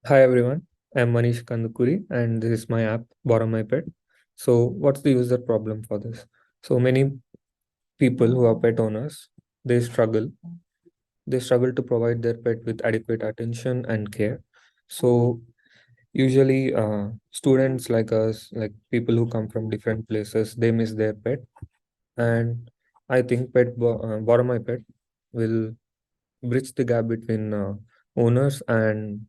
Hi everyone, I'm Manish Kandukuri and this is my app, Borrow My Pet. So, what's the user problem for this? So, many people who are pet owners, they struggle. They struggle to provide their pet with adequate attention and care. So, usually, students like us, like people who come from different places, they miss their pet. And I think Borrow My Pet will bridge the gap between owners and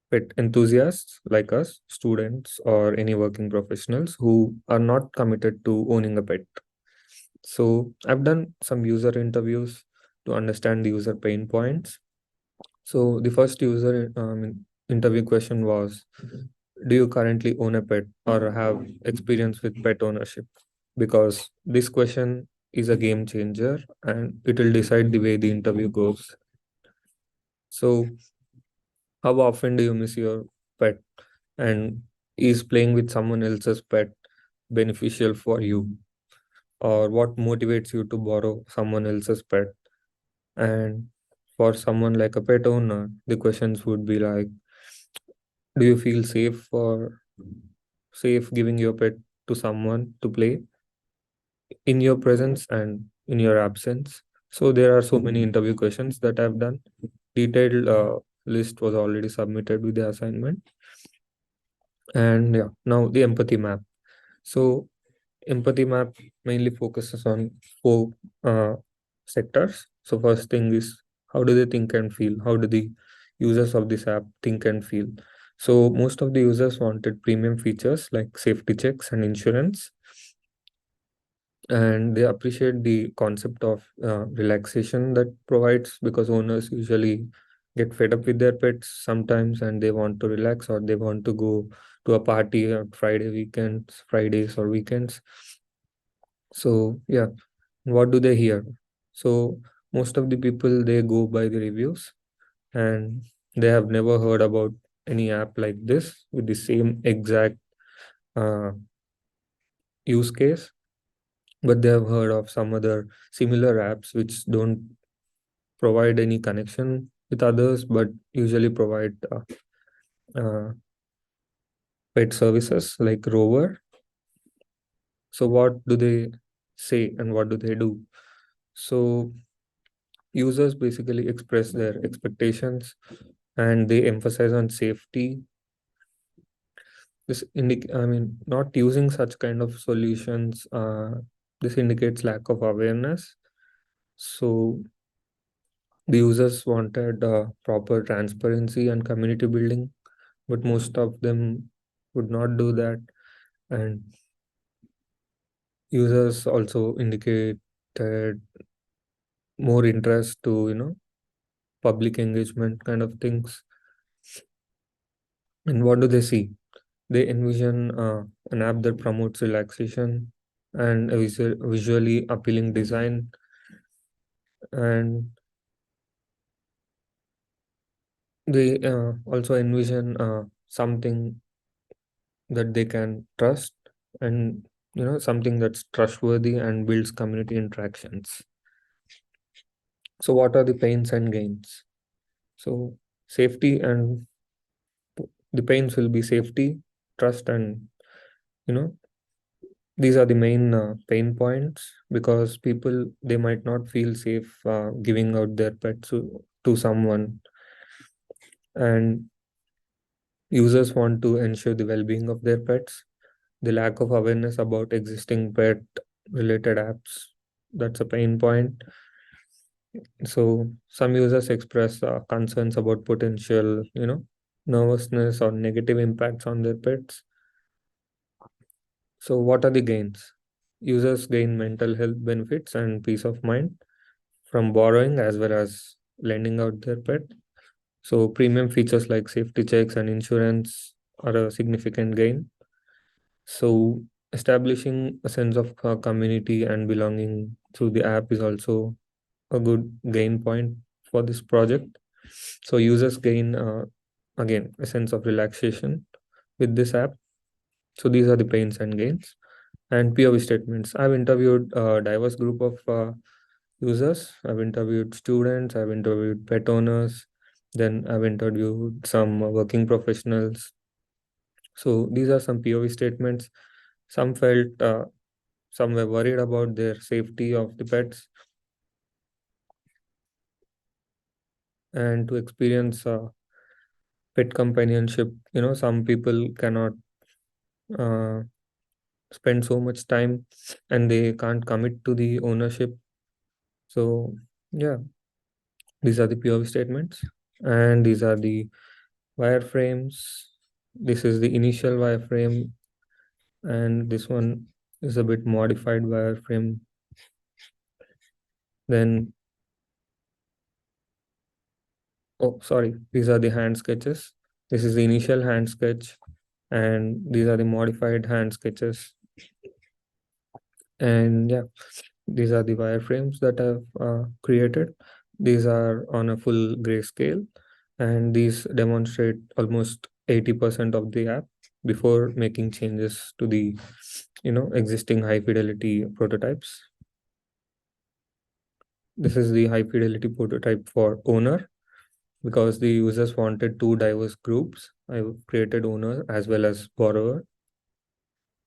pet enthusiasts like us, students, or any working professionals who are not committed to owning a pet. So, I've done some user interviews to understand the user pain points. So, the first user interview question was: do you currently own a pet or have experience with pet ownership? Because this question is a game changer and it will decide the way the interview goes. So, how often do you miss your pet? And is playing with someone else's pet beneficial for you? Or what motivates you to borrow someone else's pet? And for someone like a pet owner, the questions would be like, do you feel safe giving your pet to someone to play in your presence and in your absence? So there are so many interview questions that I've done. Detailed list was already submitted with the assignment. And yeah, now the empathy map. So empathy map mainly focuses on four uh, sectors. So first thing is, how do they think and feel? How do the users of this app think and feel? So most of the users wanted premium features like safety checks and insurance, and they appreciate the concept of relaxation that provides, because owners usually get fed up with their pets sometimes and they want to relax, or they want to go to a party on Fridays or weekends. So yeah, what do they hear? So most of the people, they go by the reviews, and they have never heard about any app like this with the same exact uh, use case, but they have heard of some other similar apps which don't provide any connection with others, but usually provide uh, pet services like Rover. So what do they say and what do they do? So users basically express their expectations and they emphasize on safety. Not using such kind of solutions, this indicates lack of awareness. So the users wanted proper transparency and community building, but most of them would not do that. And users also indicated more interest to, public engagement kind of things. And what do they see? They envision an app that promotes relaxation and a visually appealing design, and they also envision something that they can trust, and something that's trustworthy and builds community interactions. So what are the pains and gains? So safety and the pains will be safety, trust, and you know these are the main pain points, because people, they might not feel safe giving out their pets to someone, and users want to ensure the well-being of their pets. The lack of awareness about existing pet related apps, that's a pain point. So some users express concerns about potential, nervousness or negative impacts on their pets. So what are the gains? Users gain mental health benefits and peace of mind from borrowing as well as lending out their pet. So premium features like safety checks and insurance are a significant gain. So establishing a sense of community and belonging through the app is also a good gain point for this project. So users gain again a sense of relaxation with this app. So these are the pains and gains. And POV statements. I've interviewed a diverse group of users. I've interviewed students. I've interviewed pet owners. Then I've interviewed some working professionals. So these are some POV statements. Some felt, some were worried about their safety of the pets, and to experience pet companionship. Some people cannot uh, spend so much time, and they can't commit to the ownership. So yeah, these are the POV statements, and these are the wireframes. This is the initial wireframe, and this one is a bit modified wireframe. Then, oh, sorry, these are the hand sketches. This is the initial hand sketch, and these are the modified hand sketches. And yeah, these are the wireframes that I've created. These are on a full grayscale, and these demonstrate almost 80% of the app before making changes to the existing high fidelity prototypes. This is the high fidelity prototype for owner, because the users wanted two diverse groups. I created owner as well as borrower,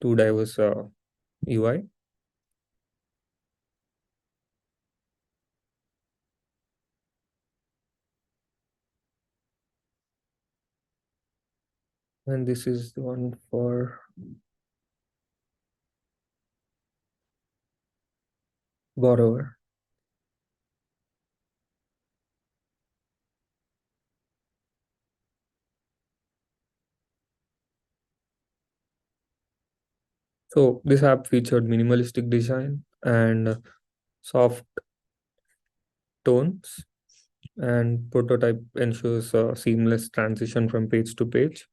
two diverse UI. And this is the one for borrower. So this app featured minimalistic design and soft tones, and prototype ensures a seamless transition from page to page.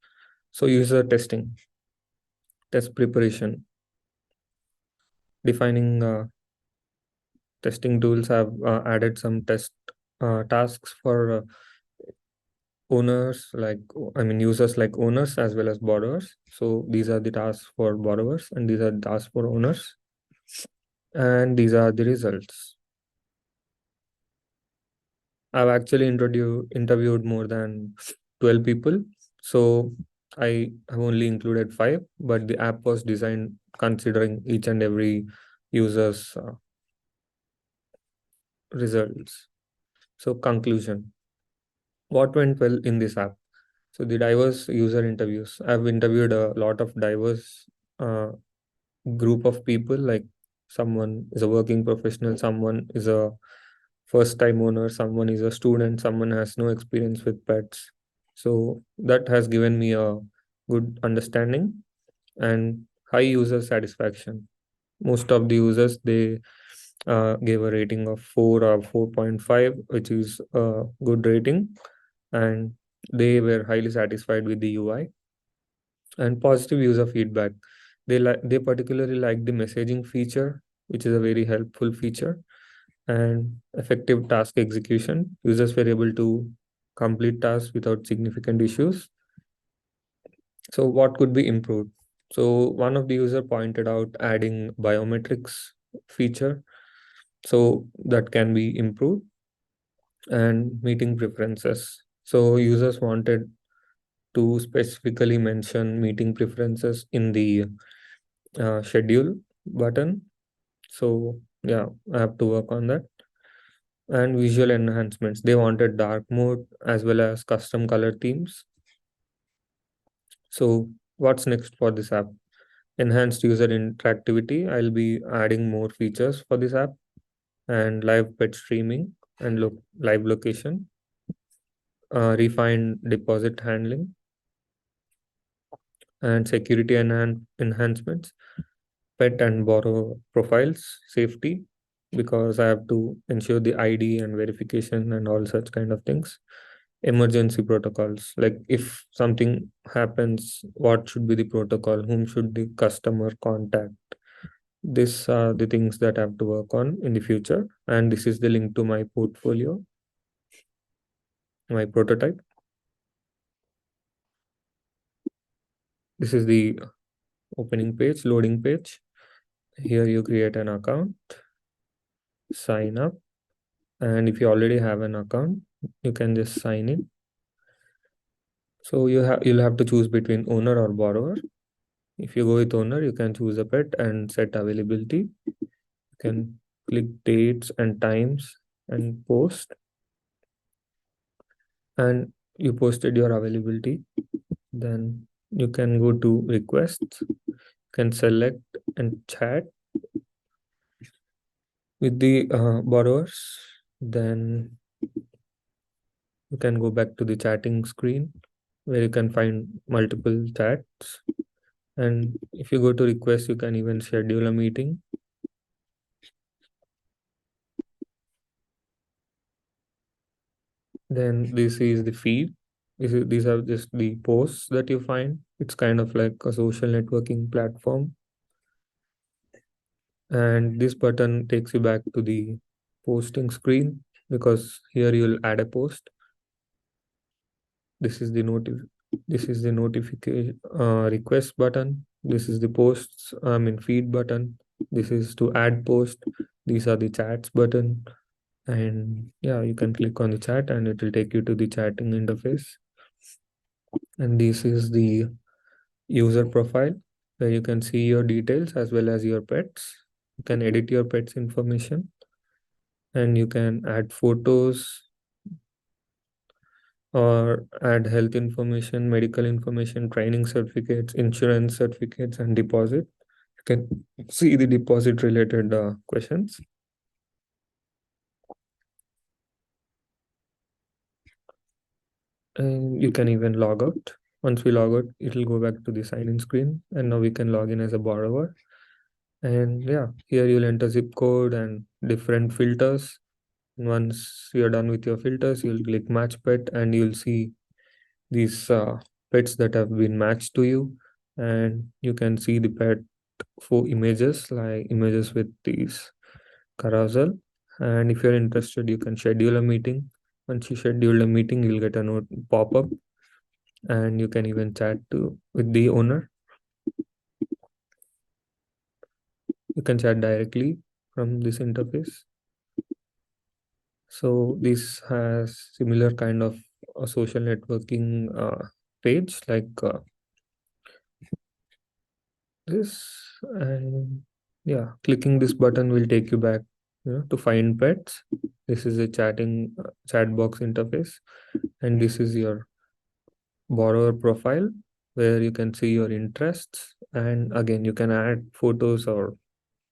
So user testing, test preparation, defining testing tools have added some test tasks for owners, like, I mean, users like owners as well as borrowers. So these are the tasks for borrowers, and these are the tasks for owners, and these are the results. I've actually interviewed more than 12 people. So I have only included five, but the app was designed considering each and every user's results. So conclusion, what went well in this app? So the diverse user interviews. I've interviewed a lot of diverse uh, group of people, like someone is a working professional, someone is a first time owner, someone is a student, someone has no experience with pets. So that has given me a good understanding and high user satisfaction. Most of the users, they gave a rating of 4 or 4.5, which is a good rating, and they were highly satisfied with the UI. And positive user feedback, they particularly like the messaging feature, which is a very helpful feature, and effective task execution. Users were able to complete tasks without significant issues. So what could be improved? So one of the user pointed out adding biometrics feature, so that can be improved, and meeting preferences. So users wanted to specifically mention meeting preferences in the schedule button. So yeah, I have to work on that. And visual enhancements, they wanted dark mode as well as custom color themes. So what's next for this app? Enhanced user interactivity. I'll be adding more features for this app, and live pet streaming and live location, refined deposit handling, and security enhancements, pet and borrower profiles, safety, because I have to ensure the ID and verification and all such kind of things. Emergency protocols, like if something happens, what should be the protocol? Whom should the customer contact? These are the things that I have to work on in the future. And this is the link to my portfolio, my prototype. This is the opening page, loading page. Here you create an account, sign up, and if you already have an account, you can just sign in. So you'll have to choose between owner or borrower. If you go with owner, you can choose a pet and set availability. You can click dates and times and post, and you posted your availability. Then you can go to requests, can select and chat with the borrowers. Then you can go back to the chatting screen where you can find multiple chats. And if you go to request, you can even schedule a meeting. Then this is the feed. These are just the posts that you find. It's kind of like a social networking platform. And this button takes you back to the posting screen because here you'll add a post. This is the notification request button. This is the posts, feed button. This is to add post. These are the chats button. And yeah, you can click on the chat and it will take you to the chatting interface. And this is the user profile where you can see your details as well as your pets. You can edit your pets information and you can add photos or add health information, medical information, training certificates, insurance certificates, and deposit. You can see the deposit related questions. And you can even log out. Once we log out, it will go back to the sign in screen. And now we can log in as a borrower. And yeah, here you'll enter zip code and different filters. Once you're done with your filters, you'll click match pet and you'll see these pets that have been matched to you. And you can see the pet for images, like images with these carousel. And if you're interested, you can schedule a meeting. Once you schedule a meeting, you'll get a note pop up and you can even chat with the owner. You can chat directly from this interface. So this has similar kind of a social networking page like this. And yeah, clicking this button will take you back, to find pets. This is a chat box interface, and this is your borrower profile where you can see your interests, and again you can add photos or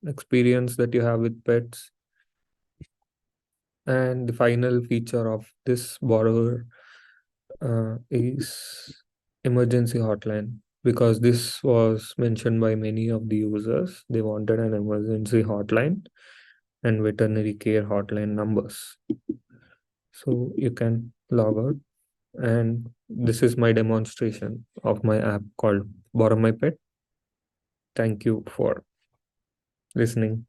experience that you have with pets. And the final feature of this borrower is emergency hotline, because this was mentioned by many of the users. They wanted an emergency hotline and veterinary care hotline numbers. So you can log out, and this is my demonstration of my app called Borrow My Pet. Thank you for listening.